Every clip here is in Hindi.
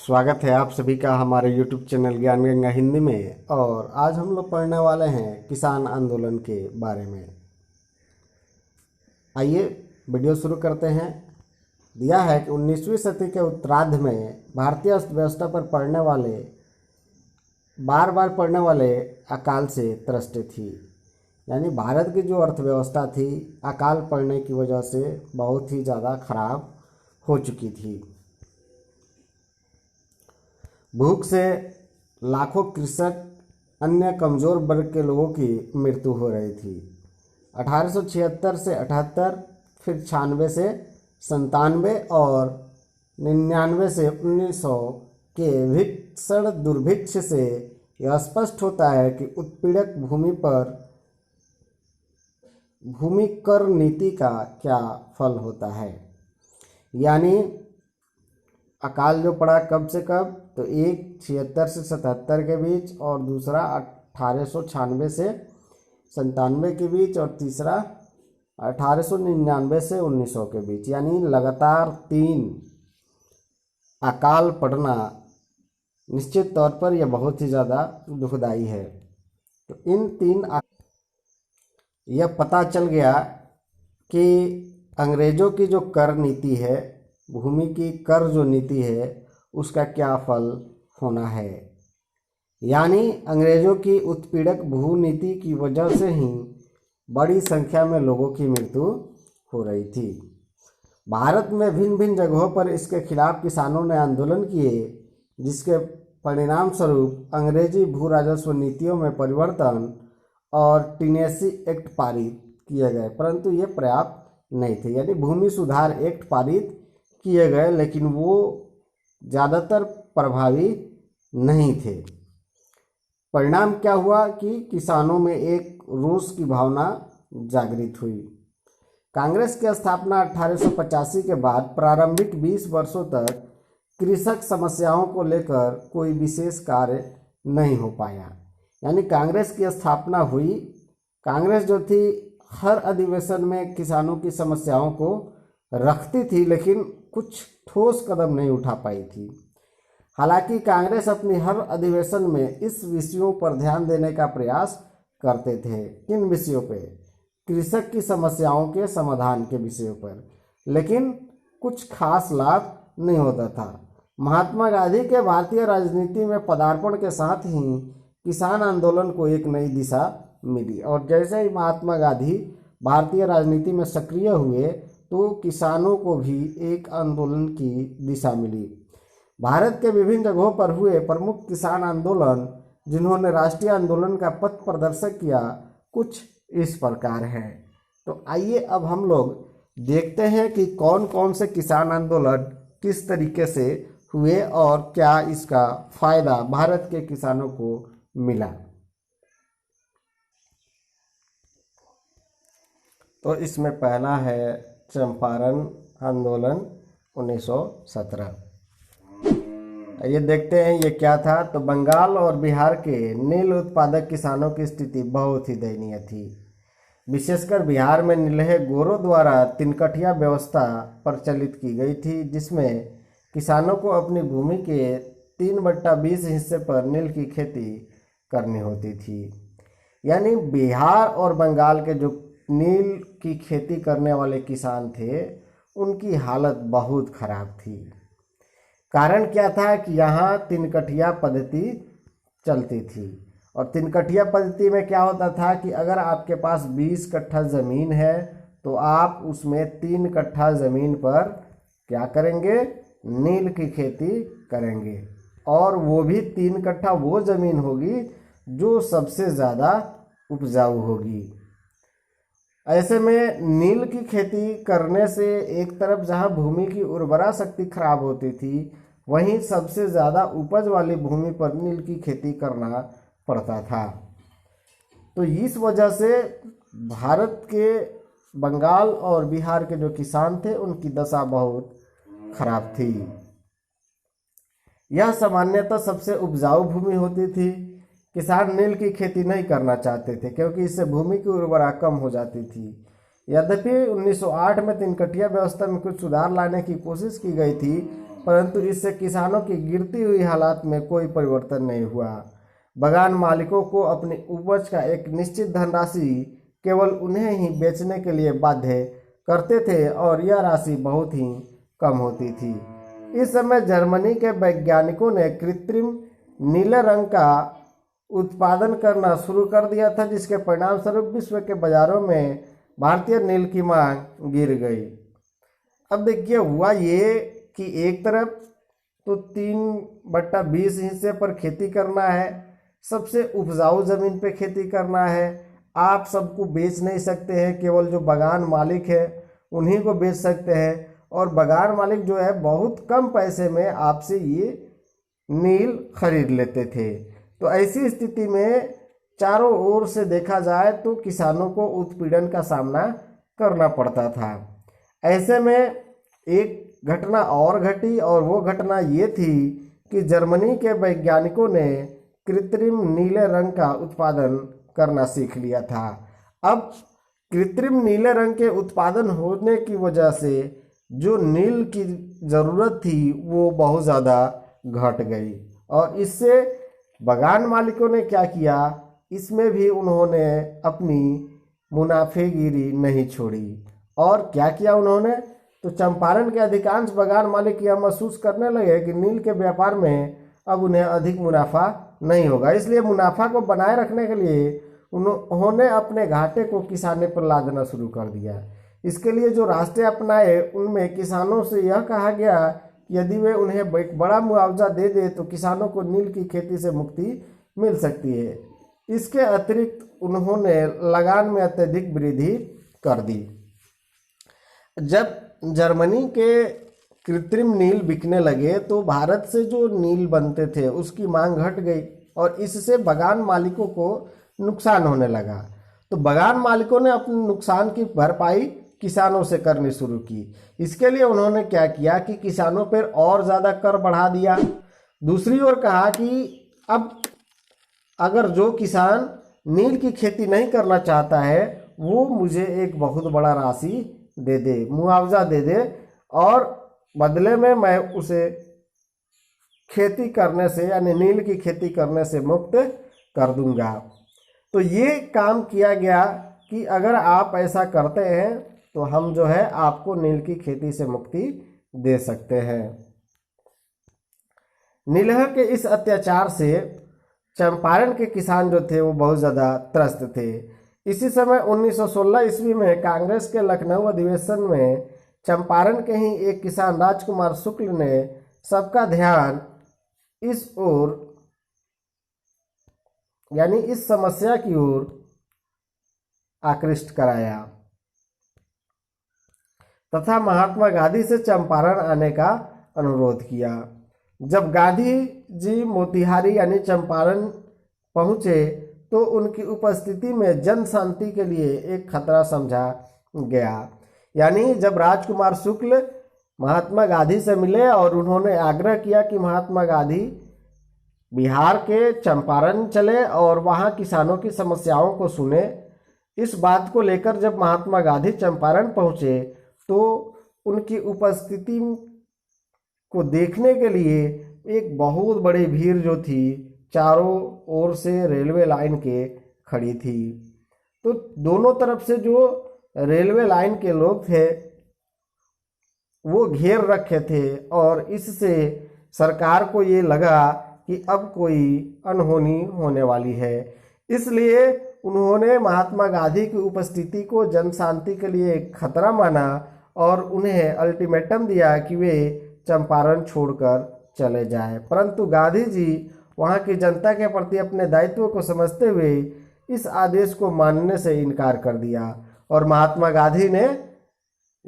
स्वागत है आप सभी का हमारे YouTube चैनल ज्ञान गंगा हिंदी में। और आज हम लोग पढ़ने वाले हैं किसान आंदोलन के बारे में। आइए वीडियो शुरू करते हैं। दिया है कि 19वीं सदी के उत्तरार्ध में भारतीय अर्थव्यवस्था पर बार बार पड़ने वाले अकाल से त्रस्त थी। यानी भारत की जो अर्थव्यवस्था थी अकाल पड़ने की वजह से बहुत ही ज़्यादा खराब हो चुकी थी। भूख से लाखों कृषक अन्य कमज़ोर वर्ग के लोगों की मृत्यु हो रही थी। 1876 से 78, फिर 96 से 97 और 99 से 1900 के भीषण दुर्भिक्ष से यह स्पष्ट होता है कि उत्पीड़क भूमि कर नीति का क्या फल होता है। यानी अकाल जो पड़ा कब से कब, तो एक 76 से 77 के बीच और दूसरा 1896 से 97 के बीच और तीसरा 1899 से 1900 के बीच। यानी लगातार 3 अकाल पड़ना निश्चित तौर पर यह बहुत ही ज़्यादा दुखदाई है। तो इन 3 यह पता चल गया कि अंग्रेज़ों की जो कर नीति है, भूमि की कर जो नीति है, उसका क्या फल होना है। यानी अंग्रेज़ों की उत्पीड़क भू नीति की वजह से ही बड़ी संख्या में लोगों की मृत्यु हो रही थी। भारत में भिन्न भिन्न जगहों पर इसके खिलाफ किसानों ने आंदोलन किए, जिसके परिणाम स्वरूप अंग्रेजी भू राजस्व नीतियों में परिवर्तन और टेनेसी एक्ट पारित किए गए, परंतु ये पर्याप्त नहीं थे। यानी भूमि सुधार एक्ट पारित किए गए लेकिन वो ज़्यादातर प्रभावी नहीं थे। परिणाम क्या हुआ कि किसानों में एक रोष की भावना जागृत हुई। कांग्रेस की स्थापना 1885 के बाद प्रारंभिक 20 वर्षों तक कृषक समस्याओं को लेकर कोई विशेष कार्य नहीं हो पाया। यानी कांग्रेस की स्थापना हुई, कांग्रेस जो थी हर अधिवेशन में किसानों की समस्याओं को रखती थी, लेकिन कुछ ठोस कदम नहीं उठा पाई थी। हालांकि कांग्रेस अपनी हर अधिवेशन में इस विषयों पर ध्यान देने का प्रयास करते थे। किन विषयों पे? कृषक की समस्याओं के समाधान के विषयों पर, लेकिन कुछ खास लाभ नहीं होता था। महात्मा गांधी के भारतीय राजनीति में पदार्पण के साथ ही किसान आंदोलन को एक नई दिशा मिली, और जैसे ही महात्मा गांधी भारतीय राजनीति में सक्रिय हुए तो किसानों को भी एक आंदोलन की दिशा मिली। भारत के विभिन्न जगहों पर हुए प्रमुख किसान आंदोलन जिन्होंने राष्ट्रीय आंदोलन का पथ प्रदर्शक किया, कुछ इस प्रकार हैं। तो आइए अब हम लोग देखते हैं कि कौन कौन से किसान आंदोलन किस तरीके से हुए और क्या इसका फायदा भारत के किसानों को मिला। तो इसमें पहला है चंपारण आंदोलन 1917। ये देखते हैं ये क्या था। तो बंगाल और बिहार के नील उत्पादक किसानों की स्थिति बहुत ही दयनीय थी। विशेषकर बिहार में नीलहे गोरों द्वारा तिनकठिया व्यवस्था प्रचलित की गई थी, जिसमें किसानों को अपनी भूमि के 3/20 हिस्से पर नील की खेती करनी होती थी। यानी बिहार और बंगाल के जो नील की खेती करने वाले किसान थे, उनकी हालत बहुत खराब थी। कारण क्या था कि यहाँ तिनकठिया पद्धति चलती थी, और तिनकठिया पद्धति में क्या होता था कि अगर आपके पास 20 कट्ठा ज़मीन है तो आप उसमें 3 कट्ठा ज़मीन पर क्या करेंगे? नील की खेती करेंगे, और वो भी 3 कट्ठा वो ज़मीन होगी जो सबसे ज़्यादा उपजाऊ होगी। ऐसे में नील की खेती करने से एक तरफ जहाँ भूमि की उर्वरा शक्ति खराब होती थी, वहीं सबसे ज़्यादा उपज वाली भूमि पर नील की खेती करना पड़ता था। तो इस वजह से भारत के बंगाल और बिहार के जो किसान थे उनकी दशा बहुत खराब थी। यह सामान्यतः सबसे उपजाऊ भूमि होती थी। किसान नील की खेती नहीं करना चाहते थे क्योंकि इससे भूमि की उर्वरा कम हो जाती थी। यद्यपि 1908 में तिनकठिया व्यवस्था में कुछ सुधार लाने की कोशिश की गई थी, परंतु इससे किसानों की गिरती हुई हालात में कोई परिवर्तन नहीं हुआ। बागान मालिकों को अपनी उपज का एक निश्चित धनराशि केवल उन्हें ही बेचने के लिए बाध्य करते थे और यह राशि बहुत ही कम होती थी। इस समय जर्मनी के वैज्ञानिकों ने कृत्रिम नीले रंग का उत्पादन करना शुरू कर दिया था, जिसके परिणाम स्वरूप विश्व के बाजारों में भारतीय नील की मांग गिर गई। अब देखिए हुआ ये कि एक तरफ तो 3/20 हिस्से पर खेती करना है, सबसे उपजाऊ जमीन पे खेती करना है, आप सबको बेच नहीं सकते हैं, केवल जो बागान मालिक है उन्हीं को बेच सकते हैं, और बागान मालिक जो है बहुत कम पैसे में आपसे ये नील खरीद लेते थे। तो ऐसी स्थिति में चारों ओर से देखा जाए तो किसानों को उत्पीड़न का सामना करना पड़ता था। ऐसे में एक घटना और घटी, और वो घटना ये थी कि जर्मनी के वैज्ञानिकों ने कृत्रिम नीले रंग का उत्पादन करना सीख लिया था। अब कृत्रिम नीले रंग के उत्पादन होने की वजह से जो नील की ज़रूरत थी वो बहुत ज़्यादा घट गई, और इससे बागान मालिकों ने क्या किया, इसमें भी उन्होंने अपनी मुनाफेगिरी नहीं छोड़ी। और क्या किया उन्होंने, तो चंपारण के अधिकांश बागान मालिक यह महसूस करने लगे कि नील के व्यापार में अब उन्हें अधिक मुनाफा नहीं होगा, इसलिए मुनाफा को बनाए रखने के लिए उन्होंने अपने घाटे को किसानी पर लादना शुरू कर दिया। इसके लिए जो रास्ते अपनाए उनमें किसानों से यह कहा गया कि यदि वे उन्हें एक बड़ा मुआवजा दे दे तो किसानों को नील की खेती से मुक्ति मिल सकती है। इसके अतिरिक्त उन्होंने लगान में अत्यधिक वृद्धि कर दी। जब जर्मनी के कृत्रिम नील बिकने लगे तो भारत से जो नील बनते थे उसकी मांग घट गई, और इससे बागान मालिकों को नुकसान होने लगा। तो बागान मालिकों ने अपने नुकसान की भरपाई किसानों से करनी शुरू की। इसके लिए उन्होंने क्या किया कि किसानों पर और ज़्यादा कर बढ़ा दिया। दूसरी ओर कहा कि अब अगर जो किसान नील की खेती नहीं करना चाहता है वो मुझे एक बहुत बड़ा राशि दे दे, मुआवजा दे दे, और बदले में मैं उसे खेती करने से यानी नील की खेती करने से मुक्त कर दूंगा। तो ये काम किया गया कि अगर आप ऐसा करते हैं तो हम जो है आपको नील की खेती से मुक्ति दे सकते हैं। नीलह के इस अत्याचार से चंपारण के किसान जो थे वो बहुत ज़्यादा त्रस्त थे। इसी समय 1916 ईस्वी में कांग्रेस के लखनऊ अधिवेशन में चंपारण के ही एक किसान राजकुमार शुक्ल ने सबका ध्यान इस ओर यानी इस समस्या की ओर आकृष्ट कराया तथा महात्मा गांधी से चंपारण आने का अनुरोध किया। जब गांधी जी मोतिहारी यानी चंपारण पहुंचे तो उनकी उपस्थिति में जन शांति के लिए एक खतरा समझा गया। यानी जब राजकुमार शुक्ल महात्मा गांधी से मिले और उन्होंने आग्रह किया कि महात्मा गांधी बिहार के चंपारण चले और वहां किसानों की समस्याओं को सुने, इस बात को लेकर जब महात्मा गांधी चंपारण पहुंचे तो उनकी उपस्थिति को देखने के लिए एक बहुत बड़ी भीड़ जो थी चारों ओर से रेलवे लाइन के खड़ी थी। तो दोनों तरफ से जो रेलवे लाइन के लोग थे वो घेर रखे थे, और इससे सरकार को ये लगा कि अब कोई अनहोनी होने वाली है। इसलिए उन्होंने महात्मा गांधी की उपस्थिति को जन शांति के लिए एक खतरा माना और उन्हें अल्टीमेटम दिया कि वे चंपारण छोड़कर चले जाएं। परंतु गांधी जी वहां की जनता के प्रति अपने दायित्व को समझते हुए इस आदेश को मानने से इनकार कर दिया, और महात्मा गांधी ने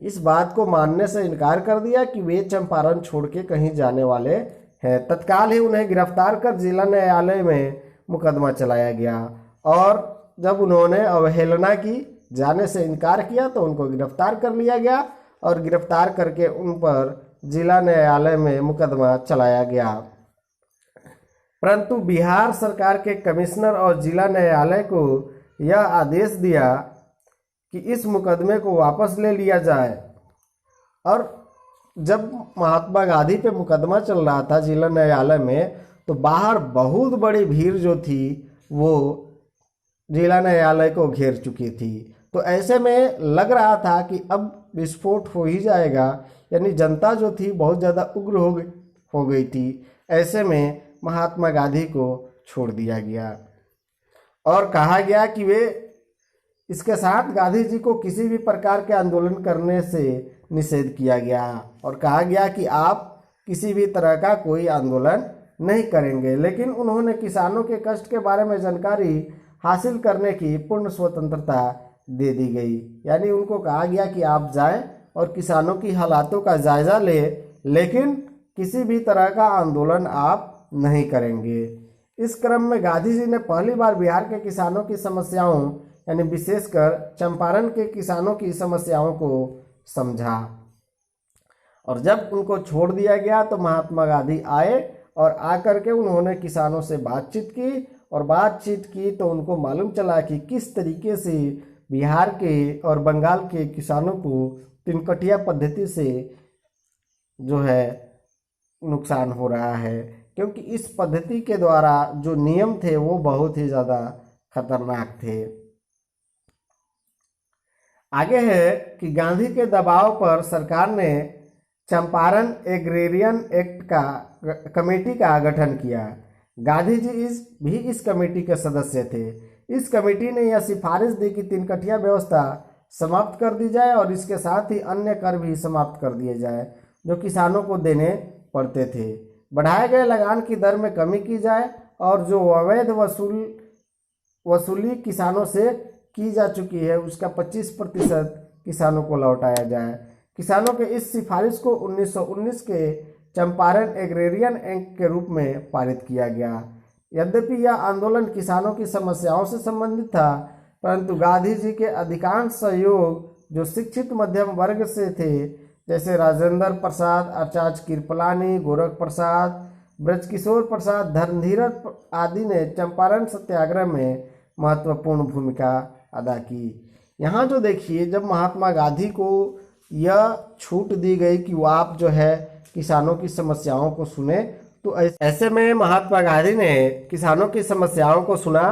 इस बात को मानने से इनकार कर दिया कि वे चंपारण छोड़ के कहीं जाने वाले हैं। तत्काल ही उन्हें गिरफ्तार कर जिला न्यायालय में मुकदमा चलाया गया, और जब उन्होंने अवहेलना की, जाने से इनकार किया, तो उनको गिरफ्तार कर लिया गया और गिरफ्तार करके उन पर जिला न्यायालय में मुकदमा चलाया गया। परंतु बिहार सरकार के कमिश्नर और जिला न्यायालय को यह आदेश दिया कि इस मुकदमे को वापस ले लिया जाए, और जब महात्मा गांधी पे मुकदमा चल रहा था जिला न्यायालय में, तो बाहर बहुत बड़ी भीड़ जो थी वो जिला न्यायालय को घेर चुकी थी। तो ऐसे में लग रहा था कि अब विस्फोट हो ही जाएगा, यानी जनता जो थी बहुत ज़्यादा उग्र हो गई थी। ऐसे में महात्मा गांधी को छोड़ दिया गया और कहा गया कि वे इसके साथ गांधी जी को किसी भी प्रकार के आंदोलन करने से निषेध किया गया और कहा गया कि आप किसी भी तरह का कोई आंदोलन नहीं करेंगे। लेकिन उन्होंने किसानों के कष्ट के बारे में जानकारी हासिल करने की पूर्ण स्वतंत्रता दे दी गई, यानी उनको कहा गया कि आप जाएं और किसानों की हालातों का जायजा लें, लेकिन किसी भी तरह का आंदोलन आप नहीं करेंगे। इस क्रम में गांधी जी ने पहली बार बिहार के किसानों की समस्याओं, यानी विशेषकर चंपारण के किसानों की समस्याओं को समझा और जब उनको छोड़ दिया गया तो महात्मा गांधी आए और आकर के उन्होंने किसानों से बातचीत की और बातचीत की तो उनको मालूम चला कि किस तरीके से बिहार के और बंगाल के किसानों को तिनकटिया पद्धति से जो है नुकसान हो रहा है, क्योंकि इस पद्धति के द्वारा जो नियम थे वो बहुत ही ज़्यादा खतरनाक थे। आगे है कि गांधी के दबाव पर सरकार ने चंपारण एग्रेरियन एक्ट का कमेटी का गठन किया। गांधी जी भी इस कमेटी के सदस्य थे। इस कमेटी ने यह सिफारिश दी कि तिनकटिया व्यवस्था समाप्त कर दी जाए और इसके साथ ही अन्य कर भी समाप्त कर दिए जाए जो किसानों को देने पड़ते थे। बढ़ाए गए लगान की दर में कमी की जाए और जो अवैध वसूली किसानों से की जा चुकी है उसका 25% किसानों को लौटाया जाए। किसानों के इस सिफारिश को 1919 के चंपारण एग्रेरियन एक्ट के रूप में पारित किया गया। यद्यपि यह आंदोलन किसानों की समस्याओं से संबंधित था, परंतु गांधी जी के अधिकांश सहयोग जो शिक्षित मध्यम वर्ग से थे, जैसे राजेंद्र प्रसाद, आचार्य कृपलानी, गोरख प्रसाद, ब्रजकिशोर प्रसाद, धनधीरज आदि ने चंपारण सत्याग्रह में महत्वपूर्ण भूमिका अदा की। यहाँ जो देखिए, जब महात्मा गांधी को यह छूट दी गई कि वो आप जो है किसानों की समस्याओं को सुने, तो ऐसे में महात्मा गांधी ने किसानों की समस्याओं को सुना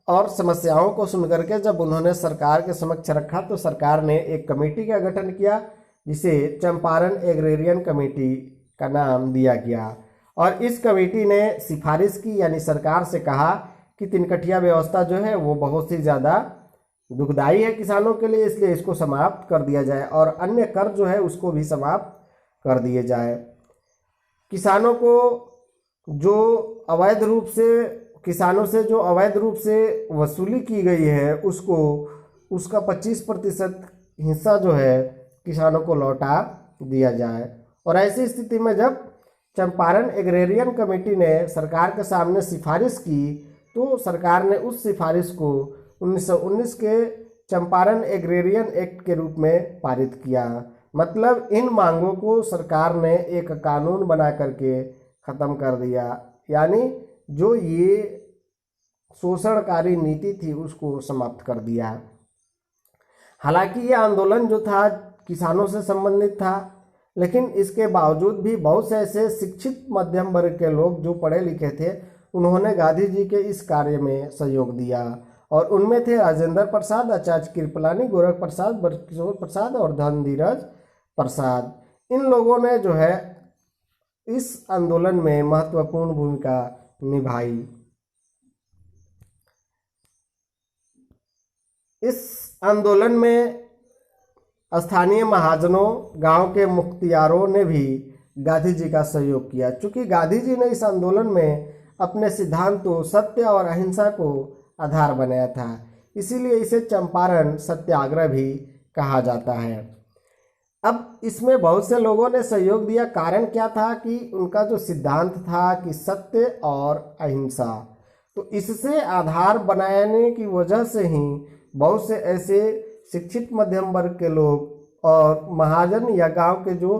और समस्याओं को सुनकर के जब उन्होंने सरकार के समक्ष रखा तो सरकार ने एक कमेटी का गठन किया जिसे चंपारण एग्रेरियन कमेटी का नाम दिया गया। और इस कमेटी ने सिफारिश की, यानी सरकार से कहा कि तिनकटिया व्यवस्था जो है वो बहुत ही ज़्यादा दुखदाई है किसानों के लिए, इसलिए इसको समाप्त कर दिया जाए और अन्य कर जो है उसको भी समाप्त कर दिए जाए। किसानों को जो अवैध रूप से किसानों से जो अवैध रूप से वसूली की गई है उसको उसका 25% हिस्सा जो है किसानों को लौटा दिया जाए। और ऐसी स्थिति में जब चंपारण एग्रेरियन कमेटी ने सरकार के सामने सिफारिश की तो सरकार ने उस सिफारिश को 1919 के चंपारण एग्रेरियन एक्ट के रूप में पारित किया। मतलब इन मांगों को सरकार ने एक कानून बना करके ख़त्म कर दिया, यानी जो ये शोषणकारी नीति थी उसको समाप्त कर दिया। हालांकि ये आंदोलन जो था किसानों से संबंधित था, लेकिन इसके बावजूद भी बहुत से ऐसे शिक्षित मध्यम वर्ग के लोग जो पढ़े लिखे थे उन्होंने गांधी जी के इस कार्य में सहयोग दिया और उनमें थे राजेंद्र प्रसाद, आचार्य कृपलानी, गोरख प्रसाद, ब्रजकिशोर प्रसाद और धनधीरज प्रसाद। इन लोगों ने जो है इस आंदोलन में महत्वपूर्ण भूमिका निभाई। इस आंदोलन में स्थानीय महाजनों, गांव के मुख्तियारों ने भी गांधी जी का सहयोग किया। चूंकि गांधी जी ने इस आंदोलन में अपने सिद्धांतों सत्य और अहिंसा को आधार बनाया था, इसीलिए इसे चंपारण सत्याग्रह भी कहा जाता है। अब इसमें बहुत से लोगों ने सहयोग दिया। कारण क्या था कि उनका जो सिद्धांत था कि सत्य और अहिंसा, तो इससे आधार बनाने की वजह से ही बहुत से ऐसे शिक्षित मध्यम वर्ग के लोग और महाजन या गांव के जो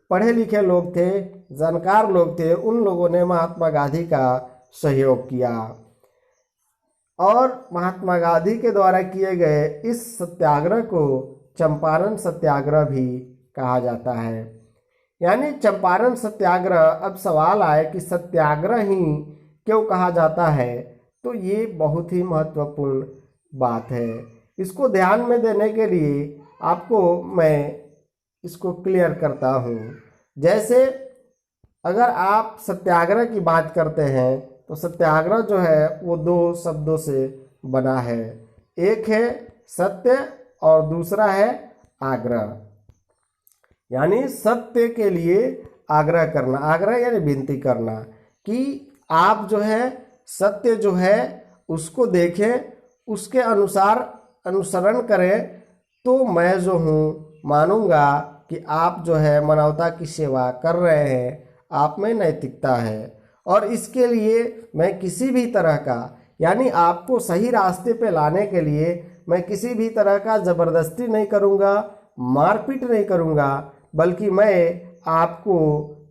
पढ़े लिखे लोग थे, जानकार लोग थे, उन लोगों ने महात्मा गांधी का सहयोग किया और महात्मा गांधी के द्वारा किए गए इस सत्याग्रह को चंपारण सत्याग्रह भी कहा जाता है। यानी चंपारण सत्याग्रह। अब सवाल आए कि सत्याग्रह ही क्यों कहा जाता है, तो ये बहुत ही महत्वपूर्ण बात है। इसको ध्यान में देने के लिए आपको मैं इसको क्लियर करता हूँ। जैसे अगर आप सत्याग्रह की बात करते हैं तो सत्याग्रह जो है वो दो शब्दों से बना है, एक है सत्य और दूसरा है आग्रह। यानी सत्य के लिए आग्रह करना, आग्रह यानी विनती करना कि आप जो है सत्य जो है उसको देखें, उसके अनुसार अनुसरण करें, तो मैं जो हूँ मानूंगा कि आप जो है मानवता की सेवा कर रहे हैं, आप में नैतिकता है। और इसके लिए मैं किसी भी तरह का, यानी आपको सही रास्ते पे लाने के लिए मैं किसी भी तरह का ज़बरदस्ती नहीं करूँगा, मारपीट नहीं करूँगा, बल्कि मैं आपको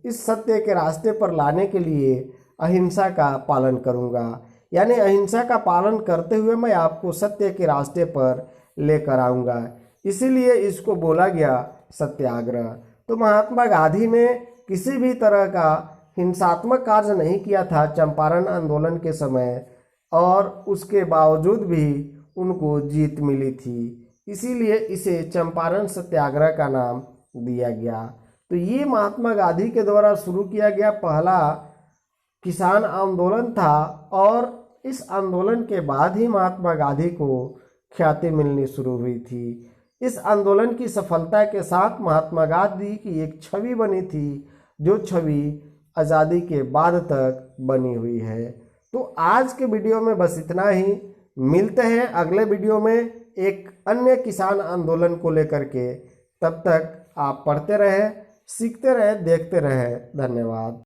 इस सत्य के रास्ते पर लाने के लिए अहिंसा का पालन करूँगा। यानी अहिंसा का पालन करते हुए मैं आपको सत्य के रास्ते पर लेकर आऊँगा, इसीलिए इसको बोला गया सत्याग्रह। तो महात्मा गांधी ने किसी भी तरह का हिंसात्मक कार्य नहीं किया था चंपारण आंदोलन के समय, और उसके बावजूद भी उनको जीत मिली थी, इसीलिए इसे चंपारण सत्याग्रह का नाम दिया गया। तो ये महात्मा गांधी के द्वारा शुरू किया गया पहला किसान आंदोलन था, और इस आंदोलन के बाद ही महात्मा गांधी को ख्याति मिलनी शुरू हुई थी। इस आंदोलन की सफलता के साथ महात्मा गांधी की एक छवि बनी थी, जो छवि आज़ादी के बाद तक बनी हुई है। तो आज के वीडियो में बस इतना ही। मिलते हैं अगले वीडियो में एक अन्य किसान आंदोलन को लेकर के। तब तक आप पढ़ते रहें, सीखते रहें, देखते रहें। धन्यवाद।